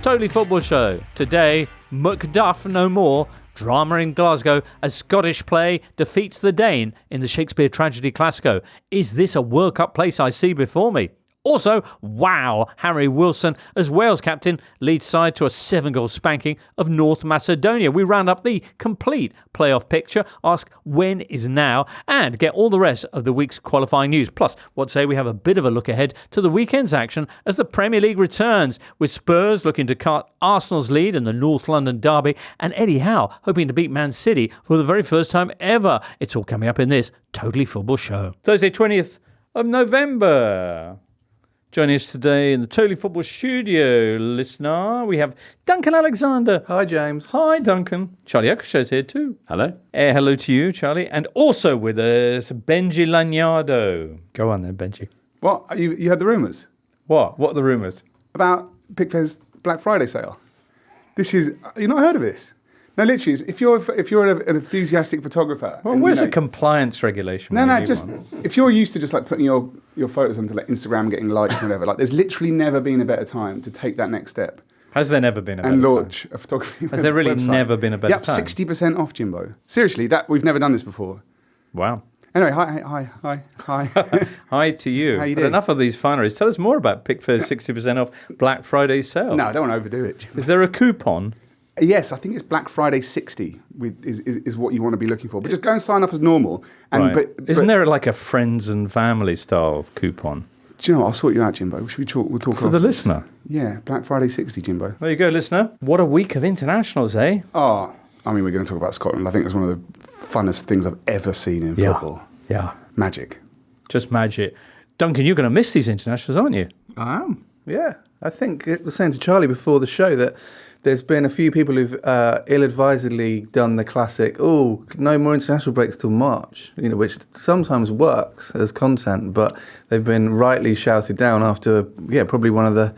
Totally Football Show. Today, Macduff no more. Drama in Glasgow as Scottish play defeats the Dane in the Shakespeare tragedy Classico. Is this a World Cup place I see before me? Also, wow, Harry Wilson as Wales captain leads side to a 7-goal spanking of North Macedonia. We round up the complete playoff picture, ask when is now, and get all the rest of the week's qualifying news. Plus, what say we have a bit of a look ahead to the weekend's action as the Premier League returns, with Spurs looking to cut Arsenal's lead in the North London derby, and Eddie Howe hoping to beat Man City for the very first time ever. It's all coming up in this Totally Football Show. Thursday, 20th of November. Joining us today in the Totally Football Studio, listener, we have Duncan Alexander. Hi, James. Hi, Duncan. Charlie Eccleshare's here too. Hello. Hello to you, Charlie. And also with us, Benji Lanyado. Go on then, Benji. What? You heard the rumours? What? What are the rumours? About Pickford's Black Friday sale. You've not heard of this? No, literally, if you're an enthusiastic photographer... Well, where's the compliance regulation? If you're used to just like putting your photos onto like Instagram, getting likes and whatever, like there's literally never been a better time to take that next step. Has there never been a better time? And launch a photography Has there really website. Never been a better time? Yep, 60% off, Jimbo. Seriously, we've never done this before. Wow. Anyway, hi. Hi to you. How you doing? Enough of these fineries. Tell us more about Pickford's 60% off Black Friday sale. No, I don't want to overdo it, Jimbo. Is there a coupon? Yes, I think it's Black Friday 60 is what you want to be looking for. But just go and sign up as normal. And right. Isn't there like a friends and family style coupon? Do you know what? I'll sort you out, Jimbo. We'll talk for the listener. Yeah, Black Friday 60, Jimbo. There you go, listener. What a week of internationals, eh? Oh, I mean, we're going to talk about Scotland. I think it's one of the funnest things I've ever seen in football. Yeah. Magic. Just magic. Duncan, you're going to miss these internationals, aren't you? I am, yeah. I think I was saying to Charlie before the show that there's been a few people who've ill-advisedly done the classic, no more international breaks till March, which sometimes works as content, but they've been rightly shouted down after, probably one of the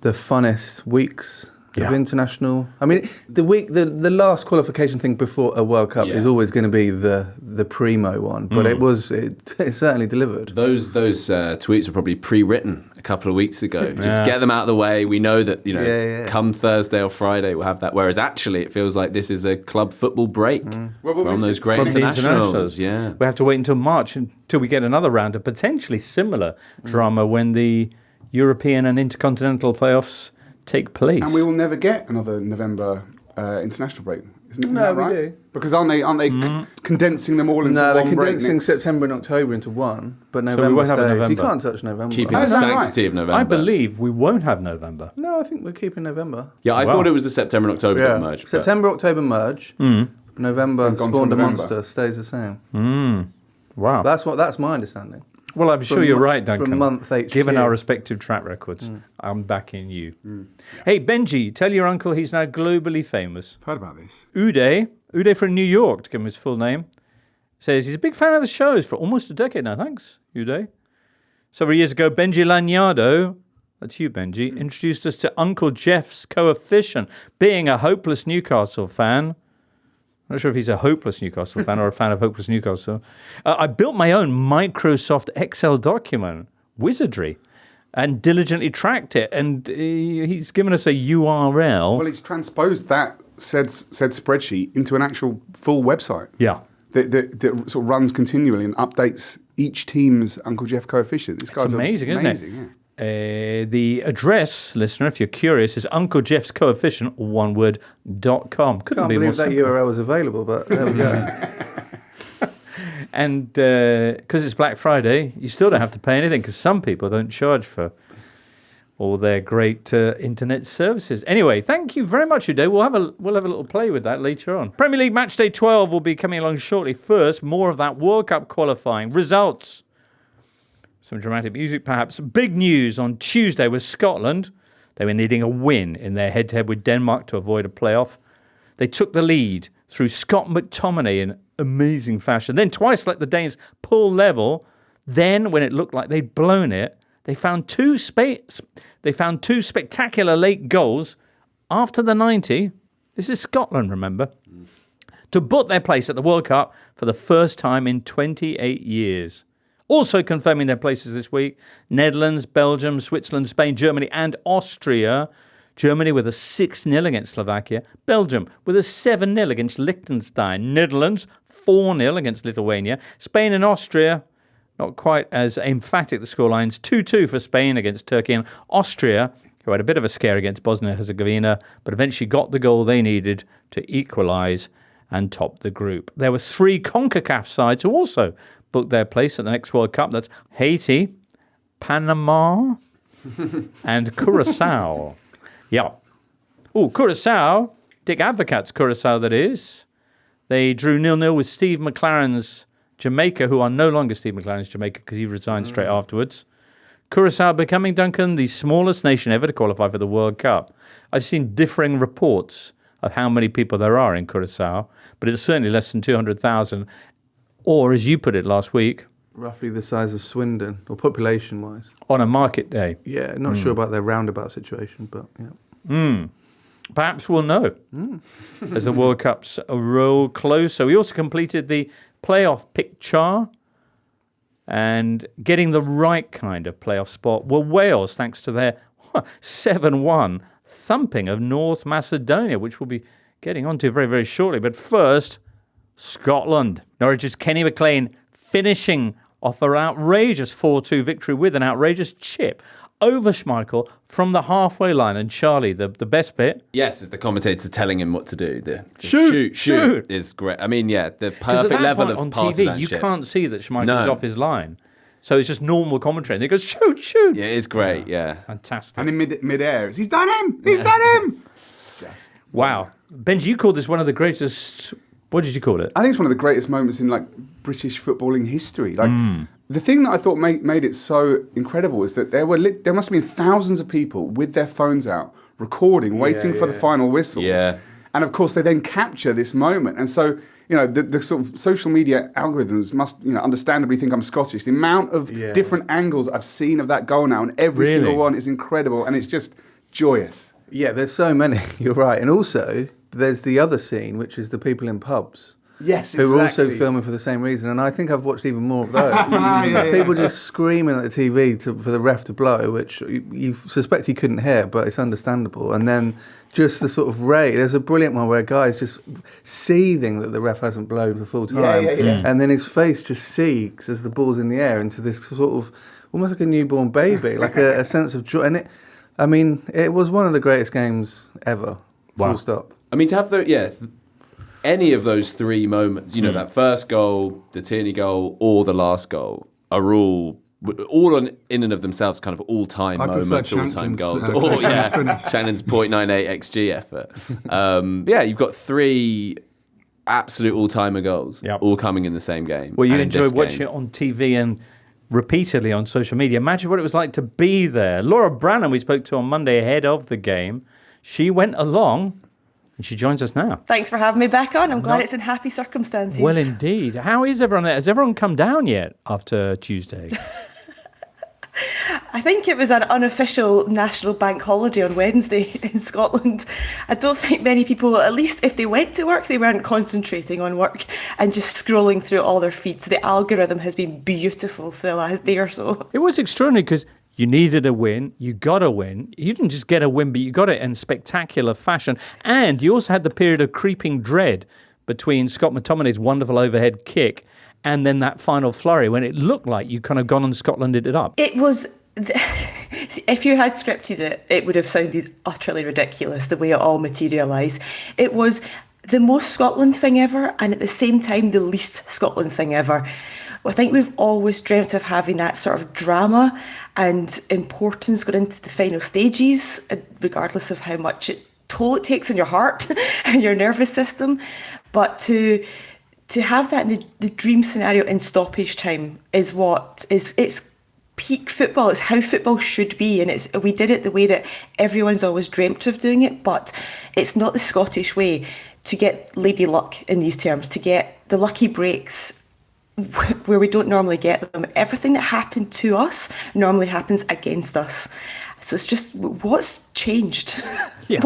funnest weeks of international. I mean, the last qualification thing before a World Cup is always going to be the primo one, but it certainly delivered. Those tweets were probably pre-written a couple of weeks ago. Just get them out of the way. We know that come Thursday or Friday we'll have that. Whereas actually it feels like this is a club football break from those great internationals. Yeah, we have to wait until March until we get another round of potentially similar drama when the European and Intercontinental playoffs take place. And we will never get another November international break. Isn't that right? We do. Because aren't they condensing them all into one break? No, they're condensing September and October into one, but November we won't have November. You can't touch November. Keeping the sanctity of November. I believe we won't have November. No, I think we're keeping November. Yeah, I thought it was the September and October that merged. September, October merge. November spawned a monster, stays the same. Wow. That's my understanding. Well, I'm sure you're right, Duncan. From month HQ. Given our respective track records, I'm backing you. Hey, Benji, tell your uncle he's now globally famous. I've heard about this. Uday from New York, to give him his full name, says he's a big fan of the shows for almost a decade now. Thanks, Uday. Several years ago, Benji Lanyado, that's you, Benji, introduced us to Uncle Jeff's coefficient, being a hopeless Newcastle fan. I'm not sure if he's a hopeless Newcastle fan or a fan of hopeless Newcastle. I built my own Microsoft Excel document, Wizardry, and diligently tracked it. And he's given us a URL. Well, he's transposed that said spreadsheet into an actual full website. Yeah. That sort of runs continually and updates each team's Uncle Jeff coefficient. This guy's amazing, isn't it? Yeah. The address, listener, if you're curious, is Uncle Jeff's Coefficient, one word, .com. Can't believe that URL was available, but there we go. And because it's Black Friday, you still don't have to pay anything because some people don't charge for all their great internet services. Anyway, thank you very much, Uday. We'll have a little play with that later on. Premier League Matchday 12 will be coming along shortly. First, more of that World Cup qualifying results. Some dramatic music, perhaps. Big news on Tuesday was Scotland. They were needing a win in their head-to-head with Denmark to avoid a playoff. They took the lead through Scott McTominay in amazing fashion. Then twice let the Danes pull level. Then, when it looked like they'd blown it, they found two spectacular late goals after the 90. This is Scotland, remember? To book their place at the World Cup for the first time in 28 years. Also confirming their places this week, Netherlands, Belgium, Switzerland, Spain, Germany and Austria Germany with a 6-0 against Slovakia. Belgium with a 7-0 against Liechtenstein. Netherlands 4-0 against Lithuania. Spain and Austria, not quite as emphatic the scorelines. 2-2 for Spain against Turkey. And Austria, who had a bit of a scare against Bosnia-Herzegovina, but eventually got the goal they needed to equalise and top the group. There were 3 CONCACAF sides who also booked their place at the next World Cup. That's Haiti, Panama, and Curacao. Yeah. Oh, Curacao, Dick Advocat's Curacao, that is. They drew 0-0 with Steve McLaren's Jamaica, who are no longer Steve McLaren's Jamaica because he resigned straight afterwards. Curacao becoming, Duncan, the smallest nation ever to qualify for the World Cup. I've seen differing reports of how many people there are in Curacao, but it's certainly less than 200,000. Or, as you put it last week, roughly the size of Swindon, or population-wise. On a market day. Yeah, not sure about their roundabout situation, but yeah. Perhaps we'll know as the World Cups roll closer. We also completed the playoff picture, and getting the right kind of playoff spot were Wales, thanks to their 7-1 thumping of North Macedonia, which we'll be getting onto very, very shortly. But first, Scotland. Norwich's Kenny McLean finishing off an outrageous 4-2 victory with an outrageous chip over Schmeichel from the halfway line. And Charlie, the best bit. Yes, it's the commentator telling him what to do. The shoot is great. I mean, yeah, the perfect level of on partisanship. TV, you can't see that Schmeichel's off his line. So it's just normal commentary. And he goes, shoot. Yeah, it is great, yeah. Fantastic. And in mid-air, he's done him! He's done him! Just wow. Benji, you called this one of the greatest... What did you call it? I think it's one of the greatest moments in British footballing history. The thing that I thought made it so incredible is that there must have been thousands of people with their phones out, recording, waiting for the final whistle. Yeah. And of course, they then capture this moment. And so, the sort of social media algorithms must, understandably think I'm Scottish. The amount of different angles I've seen of that goal now, and every single one is incredible, and it's just joyous. Yeah, there's so many. You're right. And also, there's the other scene, which is the people in pubs. Yes, who are also filming for the same reason. And I think I've watched even more of those. People just screaming at the TV for the ref to blow, which you suspect he couldn't hear, but it's understandable. And then just the sort of rage. There's a brilliant one where a guy's just seething that the ref hasn't blown for full time. And then his face just seeks as the ball's in the air into this sort of, almost like a newborn baby, like a sense of joy. And it was one of the greatest games ever. Wow. Full stop. I mean, to have any of those 3 moments, that first goal, the Tierney goal, or the last goal, are all in and of themselves kind of all-time moments, all-time goals. Shannon's .98 XG effort. You've got 3 absolute all-timer goals, all coming in the same game. Well, you enjoyed watching it on TV and repeatedly on social media. Imagine what it was like to be there. Laura Brannan, we spoke to on Monday ahead of the game, she went along. And she joins us now. Thanks for having me back on. I'm glad it's in happy circumstances. Well, indeed. How is everyone there? Has everyone come down yet after Tuesday? I think it was an unofficial national bank holiday on Wednesday in Scotland. I don't think many people, at least if they went to work, they weren't concentrating on work and just scrolling through all their feeds. The algorithm has been beautiful for the last day or so. It was extraordinary because you needed a win. You got a win. You didn't just get a win, but you got it in spectacular fashion. And you also had the period of creeping dread between Scott McTominay's wonderful overhead kick and then that final flurry when it looked like you kind of gone and Scotlanded it up. It was... If you had scripted it, it would have sounded utterly ridiculous the way it all materialised. It was the most Scotland thing ever, and at the same time, the least Scotland thing ever. I think we've always dreamt of having that sort of drama and importance going into the final stages, regardless of how much toll it takes on your heart and your nervous system. But to have that in the dream scenario in stoppage time is it's peak football. It's how football should be, and we did it the way that everyone's always dreamt of doing it, but it's not the Scottish way to get lady luck in these terms, to get the lucky breaks where we don't normally get them. Everything that happened to us normally happens against us. So it's just, what's changed? Yeah.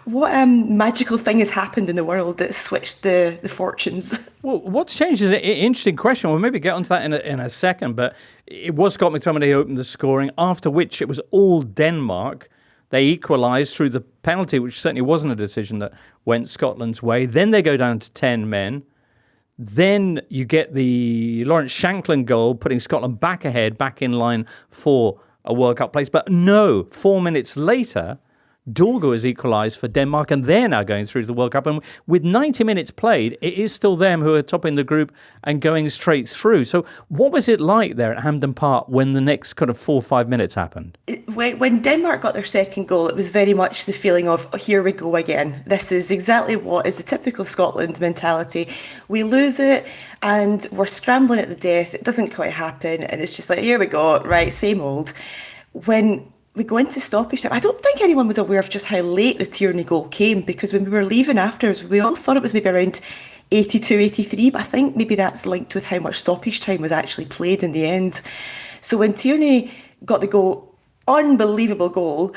What magical thing has happened in the world that switched the fortunes? Well, what's changed is an interesting question. We'll maybe get onto that in a second, but it was Scott McTominay who opened the scoring, after which it was all Denmark. They equalise through the penalty, which certainly wasn't a decision that went Scotland's way. Then they go down to 10 men. Then you get the Lawrence Shanklin goal, putting Scotland back ahead, back in line for a World Cup place. But no, 4 minutes later, Dorgo has equalised for Denmark, and they're now going through to the World Cup. And with 90 minutes played, it is still them who are topping the group and going straight through. So what was it like there at Hampden Park when the next kind of 4 or 5 minutes happened? When Denmark got their second goal, it was very much the feeling of, oh, here we go again. This is exactly what is the typical Scotland mentality. We lose it and we're scrambling at the death. It doesn't quite happen. And it's just like, here we go, right, same old. When we go into stoppage time, I don't think anyone was aware of just how late the Tierney goal came, because when we were leaving afterwards, we all thought it was maybe around 82, 83, but I think maybe that's linked with how much stoppage time was actually played in the end. So when Tierney got the goal, unbelievable goal,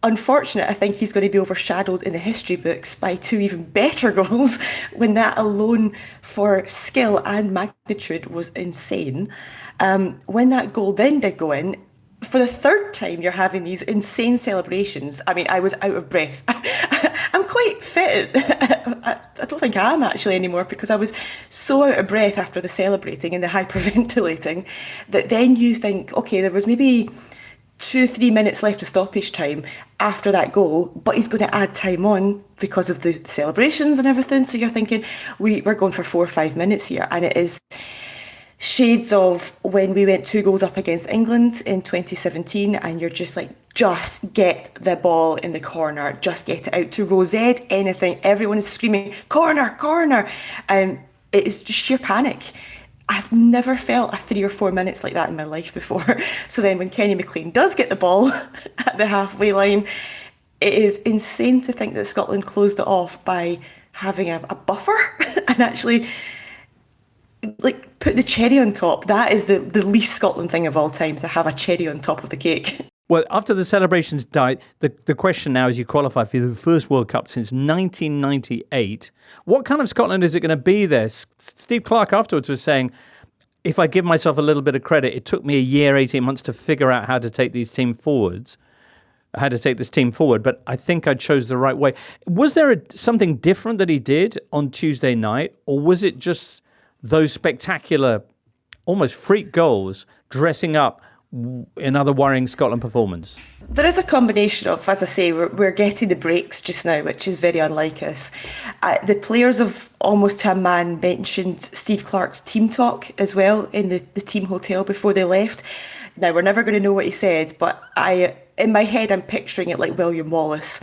unfortunate, I think he's going to be overshadowed in the history books by 2 even better goals, when that alone for skill and magnitude was insane. When that goal then did go in, for the third time, you're having these insane celebrations. I mean, I was out of breath. I'm quite fit. I don't think I am actually anymore, because I was so out of breath after the celebrating and the hyperventilating that then you think, okay, there was maybe 2 or 3 minutes left of stoppage time after that goal, but he's going to add time on because of the celebrations and everything. So you're thinking, we're going for 4 or 5 minutes here. And it is shades of when we went 2 goals up against England in 2017, and you're just like, just get the ball in the corner, just get it out to Rosette, anything. Everyone is screaming, corner, corner. And it is just sheer panic. I've never felt a 3 or 4 minutes like that in my life before. So then when Kenny McLean does get the ball at the halfway line, it is insane to think that Scotland closed it off by having a buffer and actually like put the cherry on top. That is the least Scotland thing of all time, to have a cherry on top of the cake. Well, after the celebrations died, the question now is, you qualify for the first World Cup since 1998. What kind of Scotland is it going to be there? Steve Clarke afterwards was saying, if I give myself a little bit of credit, it took me a year, 18 months to figure out how to take this team forward, but I think I chose the right way. Was there something different that he did on Tuesday night, or was it just those spectacular, almost freak goals, dressing up another worrying Scotland performance? There is a combination of, as I say, we're getting the breaks just now, which is very unlike us. The players have almost to a man mentioned Steve Clarke's team talk as well in the team hotel before they left. Now, we're never going to know what he said, but in my head, I'm picturing it like William Wallace,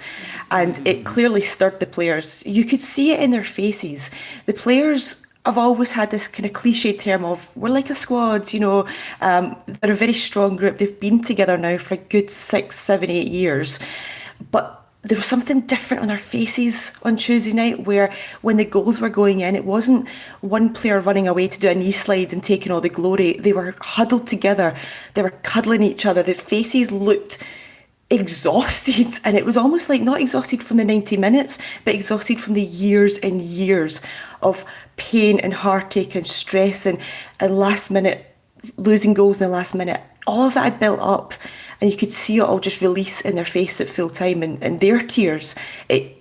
and it clearly stirred the players. You could see it in their faces. The players, I've always had this kind of cliche term of, we're like a squad, you know, they're a very strong group. They've been together now for a good 6, 7, 8 years. But there was something different on their faces on Tuesday night, where when the goals were going in, it wasn't one player running away to do a knee slide and taking all the glory. They were huddled together. They were cuddling each other. The faces looked exhausted, and it was almost like not exhausted from the 90 minutes, but exhausted from the years and years of pain and heartache and stress and last minute losing goals in the last minute. All of that had built up, and you could see it all just release in their face at full time, and their tears. It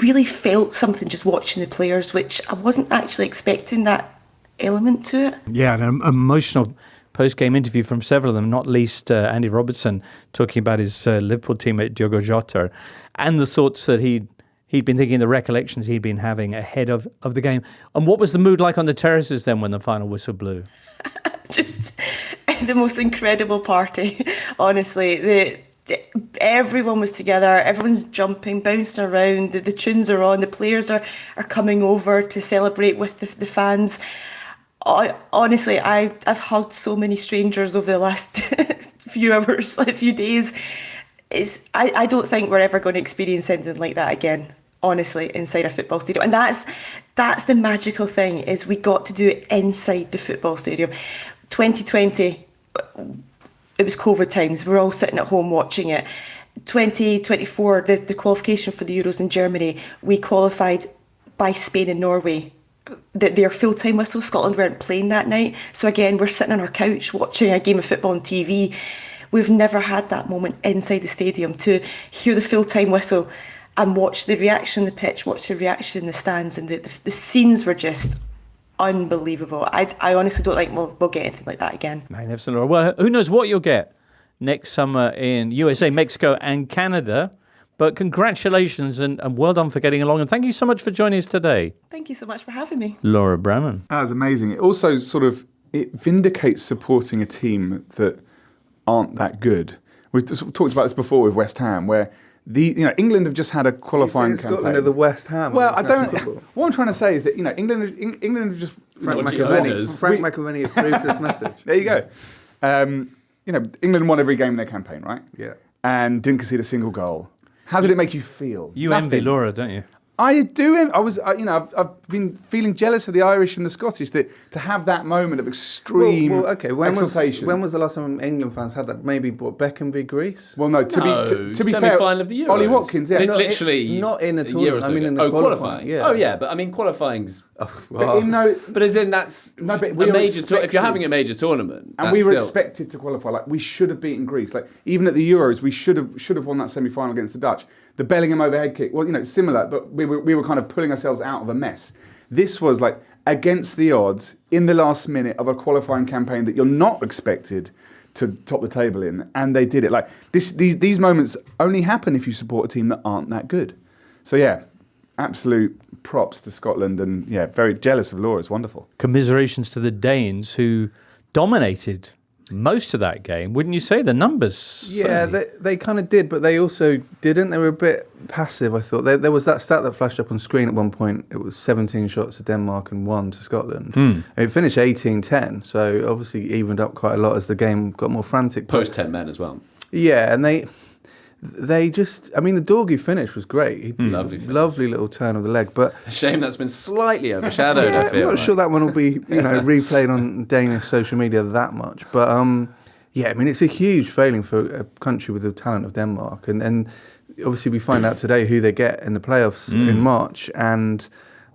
really felt something just watching the players, which I wasn't actually expecting that element to it. Yeah, an emotional post-game interview from several of them, not least Andy Robertson talking about his Liverpool teammate Diogo Jota, and the thoughts that he'd been thinking, the recollections he'd been having ahead of the game. And what was the mood like on the terraces then when the final whistle blew? Just the most incredible party, honestly. Everyone was together, everyone's jumping, bouncing around, the tunes are on, the players are coming over to celebrate with the fans. Honestly, I've hugged so many strangers over the last few hours, few days. I don't think we're ever going to experience anything like that again, honestly, inside a football stadium. And that's the magical thing, is we got to do it inside the football stadium. 2020, it was COVID times. We're all sitting at home watching it. 2024, the qualification for the Euros in Germany, we qualified by Spain and Norway. Their full-time whistle, Scotland weren't playing that night. So again, we're sitting on our couch watching a game of football on TV. we've never had that moment inside the stadium to hear the full-time whistle and watch the reaction on the pitch, watch the reaction in the stands, and the scenes were just unbelievable. I honestly don't think we'll get anything like that again. Magnificent, Laura. Well, who knows what you'll get next summer in USA, Mexico and Canada. But congratulations and well done for getting along. And thank you so much for joining us today. Thank you so much for having me. Laura Brannan. That was amazing. It also it vindicates supporting a team that aren't that good. We've talked about this before with West Ham, where England have just had a qualifying campaign. Scotland are the West Ham. Well, I don't. What I'm trying to say is that England have just Frank McAvenny approved this message. There you go. England won every game in their campaign, right? Yeah. And didn't concede a single goal. How did it make you feel? You envy Laura, don't you? I do. I've been feeling jealous of the Irish and the Scottish to have that moment of extreme exultation. When was the last time England fans had that? Maybe Beckham v Greece? Well, no. To be fair, semi-final of the Euros. Ollie Watkins, yeah, literally not in a tournament. I mean, in the qualifying. Yeah. Oh yeah, but I mean qualifying's. But as in that's but a major. If you're having a major tournament, and we were expected to qualify, like we should have beaten Greece. Like even at the Euros, we should have won that semi-final against the Dutch. The Bellingham overhead kick, well, similar, but we were kind of pulling ourselves out of a mess. This was like against the odds in the last minute of a qualifying campaign that you're not expected to top the table in, and they did it. Like these moments only happen if you support a team that aren't that good. So yeah, absolute props to Scotland, and yeah, very jealous of Laura. It's wonderful. Commiserations to the Danes who dominated most of that game, wouldn't you say? The numbers. Yeah, they kind of did, but they also didn't. They were a bit passive, I thought. There was that stat that flashed up on screen at one point. It was 17 shots to Denmark and 1 to Scotland. And it finished 18-10, so obviously evened up quite a lot as the game got more frantic. Post 10 men as well. Yeah, and they just, the Dorgu finish was great. Lovely little turn of the leg, but a shame that's been slightly overshadowed. I feel. I'm not sure that one will be, replayed on Danish social media that much. But it's a huge failing for a country with the talent of Denmark, and obviously we find out today who they get in the playoffs in March, and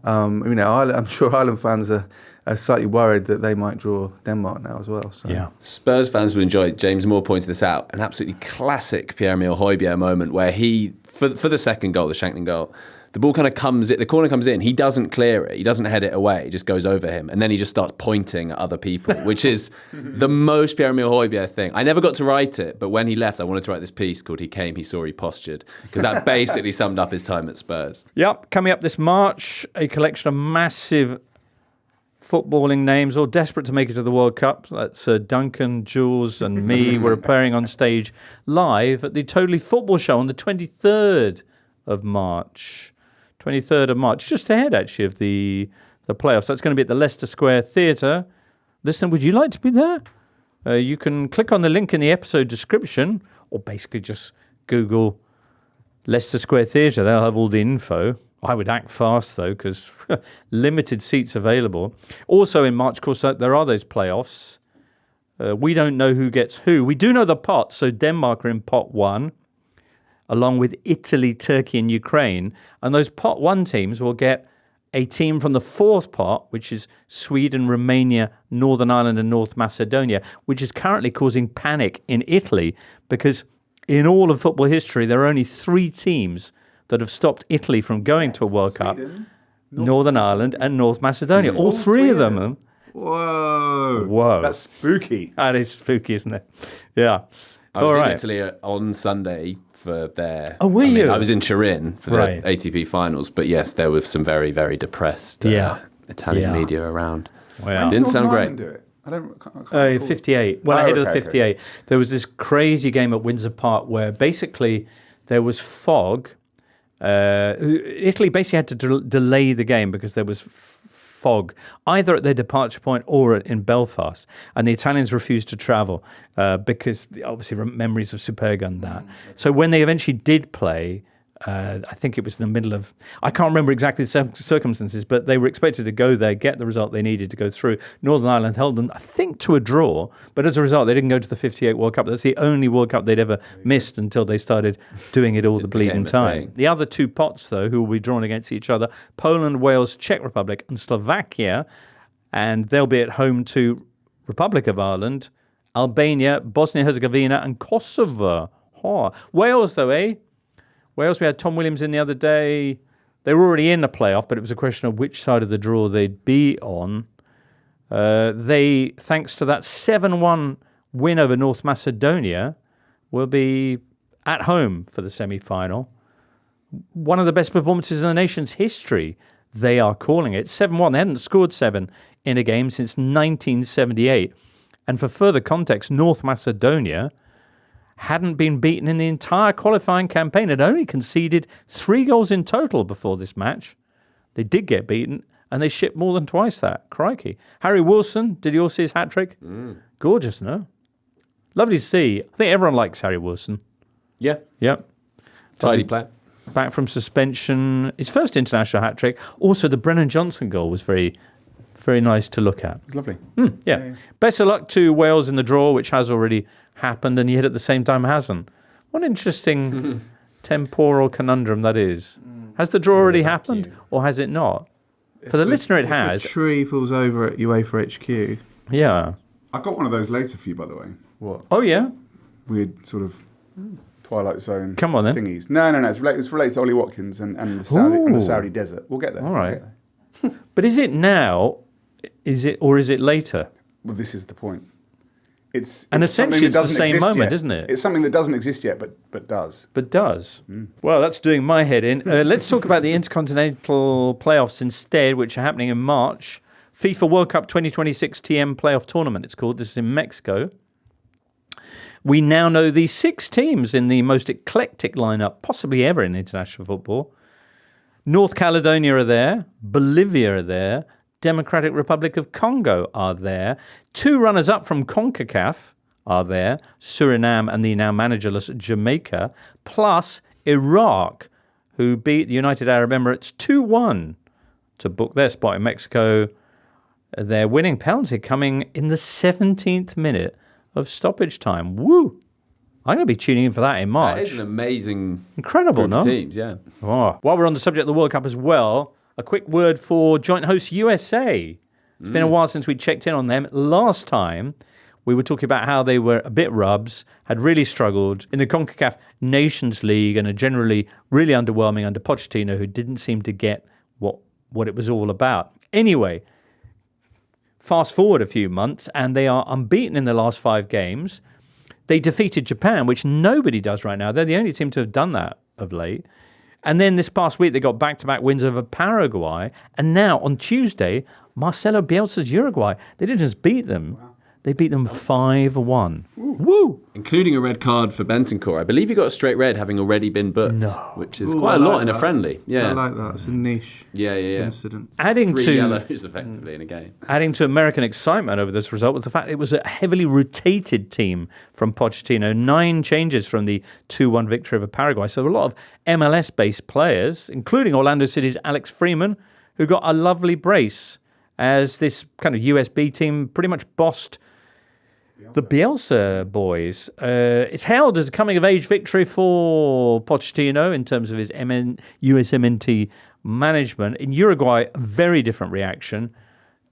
I'm sure Ireland fans are slightly worried that they might draw Denmark now as well. So. Yeah. Spurs fans will enjoy, James Moore pointed this out, an absolutely classic Pierre-Emile Højbjerg moment where he, for the second goal, the Shankland goal, the ball kind of comes in, the corner comes in, he doesn't clear it, he doesn't head it away, it just goes over him, and then he just starts pointing at other people, which is the most Pierre-Emile Højbjerg thing. I never got to write it, but when he left, I wanted to write this piece called He Came, He Saw, He Postured, because that basically summed up his time at Spurs. Yep, coming up this March, a collection of massive footballing names, all desperate to make it to the World Cup. That's Duncan, Jules and me. We're appearing on stage live at the Totally Football Show on the 23rd of March. 23rd of March, just ahead actually of the playoffs. That's going to be at the Leicester Square Theatre. Listen, would you like to be there? You can click on the link in the episode description, or basically just Google Leicester Square Theatre. They'll have all the info. I would act fast, though, because limited seats available. Also in March, of course, there are those playoffs. We don't know who gets who. We do know the pot, so Denmark are in pot 1, along with Italy, Turkey and Ukraine. And those pot 1 teams will get a team from the 4th pot, which is Sweden, Romania, Northern Ireland and North Macedonia, which is currently causing panic in Italy, because in all of football history, there are only 3 teams that have stopped Italy from going to a World Cup: Northern Ireland and North Macedonia. All three of them. Whoa. That's spooky. That is spooky, isn't it? Yeah. I was in Italy on Sunday for their... Oh, were you? I was in Turin for the ATP finals, but yes, there were some very, very depressed Italian media around. Wow. Didn't sound great. Do it? I can't 58. Well, ahead of the 58. Okay. There was this crazy game at Windsor Park where basically there was fog. Italy basically had to delay the game because there was fog, either at their departure point or in Belfast, and the Italians refused to travel because obviously memories of Superga and that. So when they eventually did play, I think it was in the middle of, I can't remember exactly the circumstances, but they were expected to go there, get the result they needed to go through. Northern Ireland held them, I think, to a draw, but as a result, they didn't go to the 58 World Cup. That's the only World Cup they'd ever missed until they started doing it all the bleeding time. The other 2 pots, though, who will be drawn against each other, Poland, Wales, Czech Republic, and Slovakia, and they'll be at home to Republic of Ireland Albania, Bosnia-Herzegovina and Kosovo. Oh. Wales, though, eh? Wales, we had Tom Williams in the other day. They were already in the playoff, but it was a question of which side of the draw they'd be on. They, thanks to that 7-1 win over North Macedonia, will be at home for the semi-final. One of the best performances in the nation's history, they are calling it. 7-1. They hadn't scored 7 in a game since 1978. And for further context, North Macedonia hadn't been beaten in the entire qualifying campaign. Had only conceded 3 goals in total before this match. They did get beaten, and they shipped more than twice that. Crikey. Harry Wilson, did you all see his hat-trick? Gorgeous, no? Lovely to see. I think everyone likes Harry Wilson. Yeah. Yep. Tidy player. Back from suspension. His first international hat-trick. Also, the Brennan Johnson goal was very, very nice to look at. It's lovely. Yeah. Best of luck to Wales in the draw, which has already happened, and yet at the same time hasn't. What an interesting temporal conundrum that is. Has the draw already happened, or has it not? For the listener, it has. If a tree falls over at UEFA HQ. Yeah. I got one of those later for you, by the way. What? Oh, yeah? Weird sort of Twilight Zone Come on, then. thingies. No. It's related to Ollie Watkins and the Saudi desert. We'll get there. All right. But is it now? Or is it later? Well, this is the point. It's essentially it's the same moment, yet. isn't it? It's something that doesn't exist yet, but does. But does. Well, that's doing my head in. Let's talk about the Intercontinental playoffs instead, which are happening in March. FIFA World Cup 2026 TM playoff tournament, it's called. This is in Mexico. We now know the 6 teams in the most eclectic lineup possibly ever in international football. North Caledonia are there. Bolivia are there. Democratic Republic of Congo are there. 2 runners-up from CONCACAF are there. Suriname and the now managerless Jamaica. Plus Iraq, who beat the United Arab Emirates 2-1 to book their spot in Mexico. Their winning penalty coming in the 17th minute of stoppage time. Woo! I'm going to be tuning in for that in March. That is an amazing Incredible, group no? of teams, yeah. Oh. While we're on the subject of the World Cup as well, a quick word for joint host USA. It's been a while since we checked in on them. Last time, we were talking about how they were a bit rubs, had really struggled in the CONCACAF Nations League and are generally really underwhelming under Pochettino, who didn't seem to get what it was all about. Anyway, fast forward a few months, and they are unbeaten in the last 5 games. They defeated Japan, which nobody does right now. They're the only team to have done that of late. And then this past week, they got back-to-back wins over Paraguay. And now, on Tuesday, Marcelo Bielsa's Uruguay, they didn't just beat them. Wow. They beat them 5-1. Woo! Including a red card for Bentancur. I believe he got a straight red having already been booked, which is quite a lot in a friendly. Yeah, I like that. It's a niche incident. Adding 3 to yellows, effectively, in a game. Adding to American excitement over this result was the fact it was a heavily rotated team from Pochettino. 9 changes from the 2-1 victory over Paraguay. So a lot of MLS-based players, including Orlando City's Alex Freeman, who got a lovely brace as this kind of USB team pretty much bossed the Bielsa boys. It's hailed as a coming-of-age victory for Pochettino in terms of his USMNT management. In Uruguay, a very different reaction.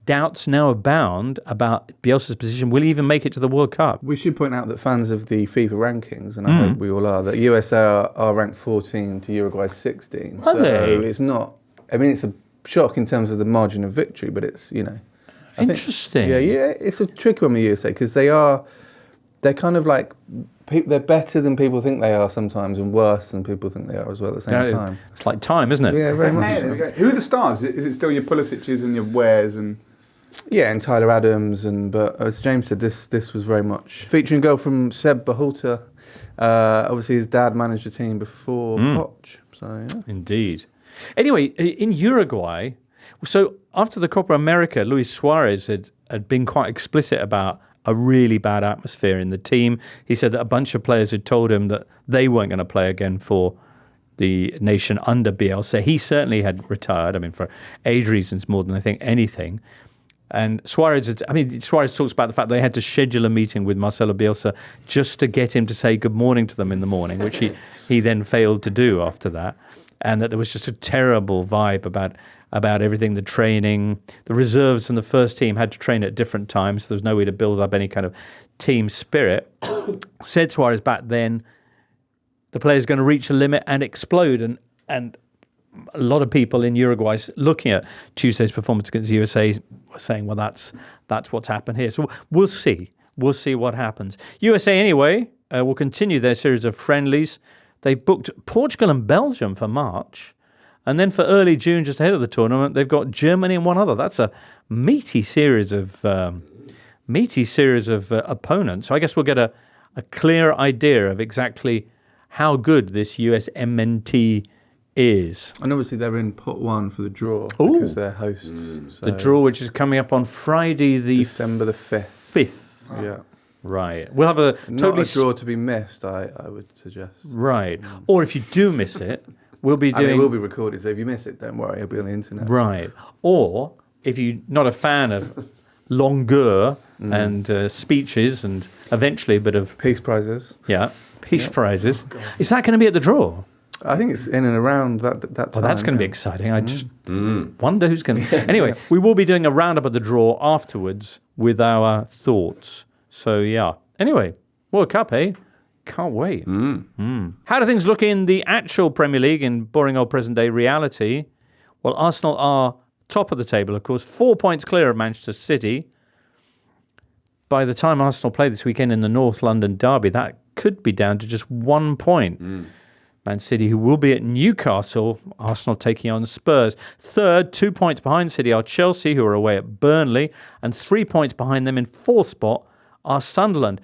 Doubts now abound about Bielsa's position. Will he even make it to the World Cup? We should point out that fans of the FIFA rankings, and I hope we all are, that USA are ranked 14 to Uruguay 16. Are they? It's not... I mean, it's a shock in terms of the margin of victory, but it's, Interesting. Yeah, it's a tricky one with USA because they're kind of like, they're better than people think they are sometimes and worse than people think they are as well at the same time. It's like time, isn't it? Yeah, very much. There we go. Who are the stars? Is it still your Pulisic's and your Wares and... Yeah, and Tyler Adams, but as James said, this was very much featuring a goal from Seb Bahalta. Obviously, his dad managed the team before Poch. So yeah. Indeed. Anyway, in Uruguay, so after the Copa America, Luis Suarez had been quite explicit about a really bad atmosphere in the team. He said that a bunch of players had told him that they weren't going to play again for the nation under Bielsa. He certainly had retired, for age reasons more than I think anything. And Suarez talks about the fact they had to schedule a meeting with Marcelo Bielsa just to get him to say good morning to them in the morning, which he then failed to do after that. And that there was just a terrible vibe about about everything, the training. The reserves and the first team had to train at different times. So there was no way to build up any kind of team spirit. Said Suarez back then, the player's going to reach a limit and explode. And a lot of people in Uruguay looking at Tuesday's performance against the USA were saying, well, that's what's happened here. So we'll see. We'll see what happens. USA, anyway, will continue their series of friendlies. They've booked Portugal and Belgium for March. And then for early June, just ahead of the tournament, they've got Germany and one other. That's a meaty series of opponents. So I guess we'll get a clear idea of exactly how good this USMNT is. And obviously they're in pot 1 for the draw because they're hosts. So the draw, which is coming up on Friday, December the 5th. Yeah. Right. We'll have a Not a draw to be missed, I would suggest. Right. Or if you do miss it, we'll be doing... it will be recorded, so if you miss it, don't worry, it'll be on the internet. Right. Or if you're not a fan of longueur and speeches and eventually a bit of... Peace prizes. Yeah. Peace prizes. Is that going to be at the draw? I think it's in and around that time. Well, that's going to be exciting. I just wonder who's going to... Anyway, we will be doing a roundup of the draw afterwards with our thoughts. So, yeah. Anyway, World Cup, eh? Can't wait. How do things look in the actual Premier League in boring old present-day reality? Well, Arsenal are top of the table, of course, 4 points clear of Manchester City. By the time Arsenal play this weekend in the North London derby, that could be down to just 1 point. Man City, who will be at Newcastle, Arsenal taking on Spurs. Third, 2 points behind City are Chelsea, who are away at Burnley, and 3 points behind them in fourth spot are Sunderland.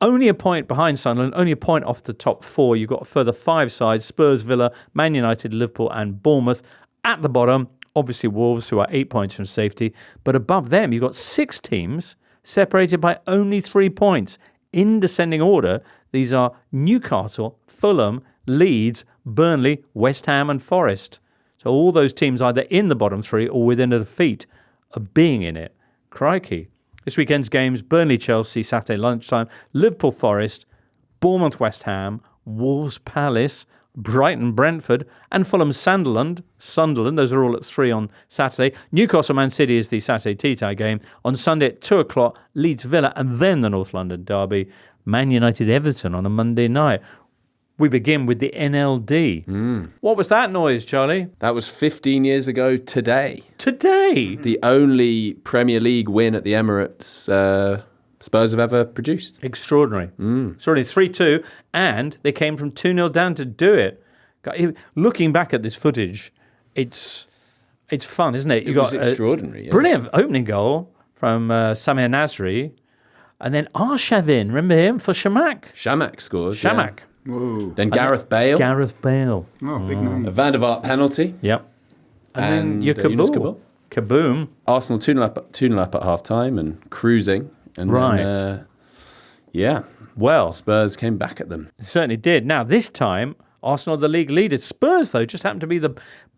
Only a point behind Sunderland, only a point off the top 4. You've got a further 5 sides, Spurs, Villa, Man United, Liverpool and Bournemouth. At the bottom, obviously Wolves, who are 8 points from safety. But above them, you've got 6 teams separated by only 3 points. In descending order, these are Newcastle, Fulham, Leeds, Burnley, West Ham and Forest. So all those teams either in the bottom 3 or within a defeat of being in it. Crikey. This weekend's games, Burnley-Chelsea, Saturday lunchtime, Liverpool-Forest, Bournemouth-West Ham, Wolves-Palace, Brighton-Brentford, and Fulham-Sunderland. Those are all at 3 on Saturday. Newcastle-Man City is the Saturday tea-tie game. On Sunday at 2 o'clock, Leeds-Villa, and then the North London derby. Man United-Everton on a Monday night. We begin with the NLD. What was that noise, Charlie? That was 15 years ago today. Today? The only Premier League win at the Emirates Spurs have ever produced. Extraordinary. Extraordinary. 3-2, and they came from 2-0 down to do it. Looking back at this footage, it's fun, isn't it? It was extraordinary. Yeah. Brilliant opening goal from Samir Nasri. And then Arshavin, remember him, for Shamak? Shamak scored. Shamak. Yeah. Whoa. Then Gareth Bale. Oh, big name. A Van der Vaart penalty. Yep. And then your Kaboom. Arsenal 2-0 up at half-time and cruising. And then, well, Spurs came back at them. It certainly did. Now, this time, Arsenal are the league leaders. Spurs, though, just happened to be the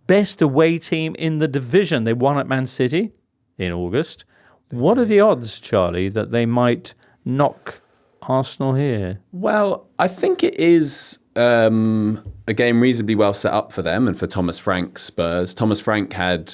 best away team in the division. They won at Man City in August. What are the odds, Charlie, that they might knock Arsenal here? Well, I think it is a game reasonably well set up for them and for Thomas Frank's Spurs. Thomas Frank had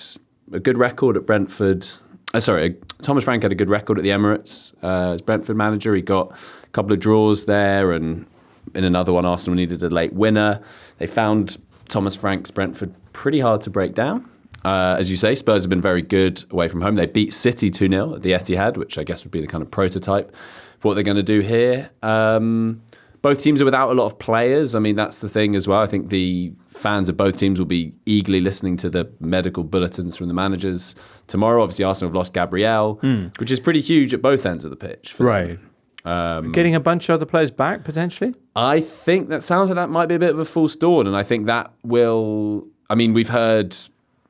a good record at Brentford. Thomas Frank had a good record at the Emirates as Brentford manager. He got a couple of draws there, and in another one, Arsenal needed a late winner. They found Thomas Frank's Brentford pretty hard to break down. As you say, Spurs have been very good away from home. They beat City 2-0 at the Etihad, which I guess would be the kind of prototype for what they're going to do here. Both teams are without a lot of players. I mean, that's the thing as well. I think the fans of both teams will be eagerly listening to the medical bulletins from the managers tomorrow. Obviously, Arsenal have lost Gabriel, which is pretty huge at both ends of the pitch. Right. Getting a bunch of other players back, potentially? I think that sounds like that might be a bit of a false dawn, and I think that will... I mean, we've heard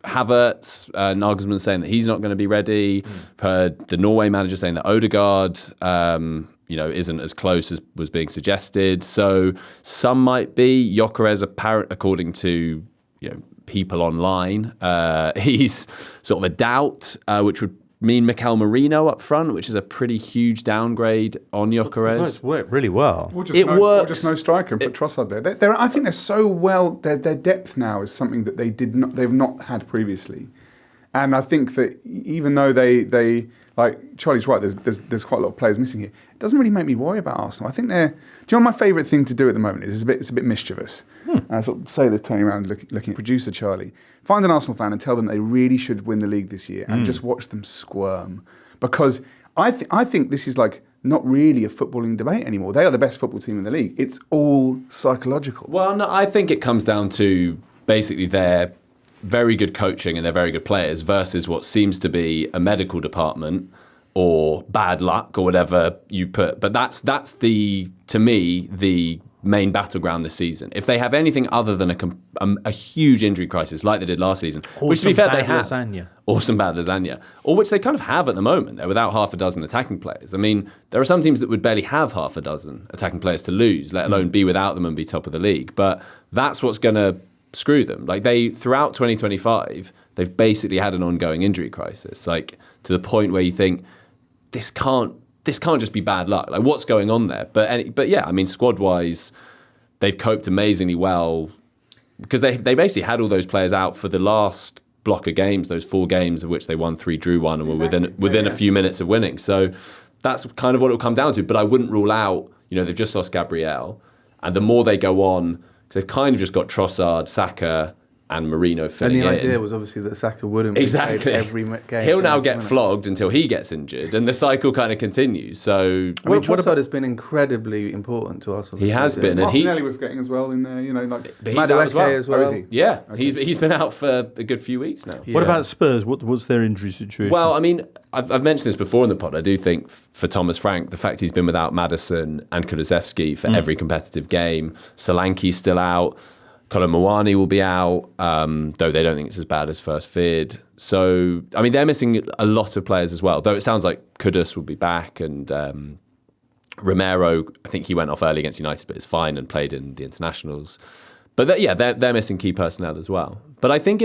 Havertz, Nagelsmann saying that he's not going to be ready. We've heard the Norway manager saying that Odegaard... isn't as close as was being suggested. So some might be. Gyökeres, according to people online, he's sort of a doubt, which would mean Mikel Merino up front, which is a pretty huge downgrade on Gyökeres. It's worked really well. Or just or just no striker and put Trossard there. I think they're so well. Their depth now is something that they've not had previously. And I think that even though they like Charlie's right, there's quite a lot of players missing here. It doesn't really make me worry about Arsenal. I think they're. Do you know what my favourite thing to do at the moment is? It's a bit mischievous. And I sort of say this, turning around, looking at producer Charlie. Find an Arsenal fan and tell them they really should win the league this year, and just watch them squirm, because I think this is like not really a footballing debate anymore. They are the best football team in the league. It's all psychological. Well, no, I think it comes down to basically their very good coaching and their very good players versus what seems to be a medical department or bad luck or whatever you put. But that's to me, the main battleground this season. If they have anything other than a huge injury crisis like they did last season, which to be fair they have, or some bad lasagna, or which they kind of have at the moment, they're without half a dozen attacking players. I mean, there are some teams that would barely have half a dozen attacking players to lose, let alone be without them and be top of the league. But that's what's going to screw them. Like throughout 2025, they've basically had an ongoing injury crisis, like to the point where you think this can't just be bad luck. Like, what's going on there? But yeah, I mean, squad-wise, they've coped amazingly well because they basically had all those players out for the last block of games, those 4 games of which they won 3, drew 1, and were within a few minutes of winning. So that's kind of what it'll come down to. But I wouldn't rule out, they've just lost Gabriel, and the more they go on, because they've kind of just got Trossard, Saka, and Marino filling in. And the idea was obviously that Saka wouldn't be played every game. He'll now get flogged until he gets injured, and the cycle kind of continues. So, Trossard has been incredibly important to Arsenal. He has been, and Martinelli we're forgetting as well in there. But he's out as well. Oh, is he? Yeah, okay. He's been out for a good few weeks now. Yeah. What about Spurs? What's their injury situation? Well, I mean, I've mentioned this before in the pod. I do think for Thomas Frank, the fact he's been without Maddison and Kulusevski for every competitive game, Solanke's still out. Colin Mawani will be out, though they don't think it's as bad as first feared. So, I mean, they're missing a lot of players as well, though it sounds like Kudus will be back, and Romero, I think he went off early against United, but is fine and played in the internationals. But they're missing key personnel as well. But I think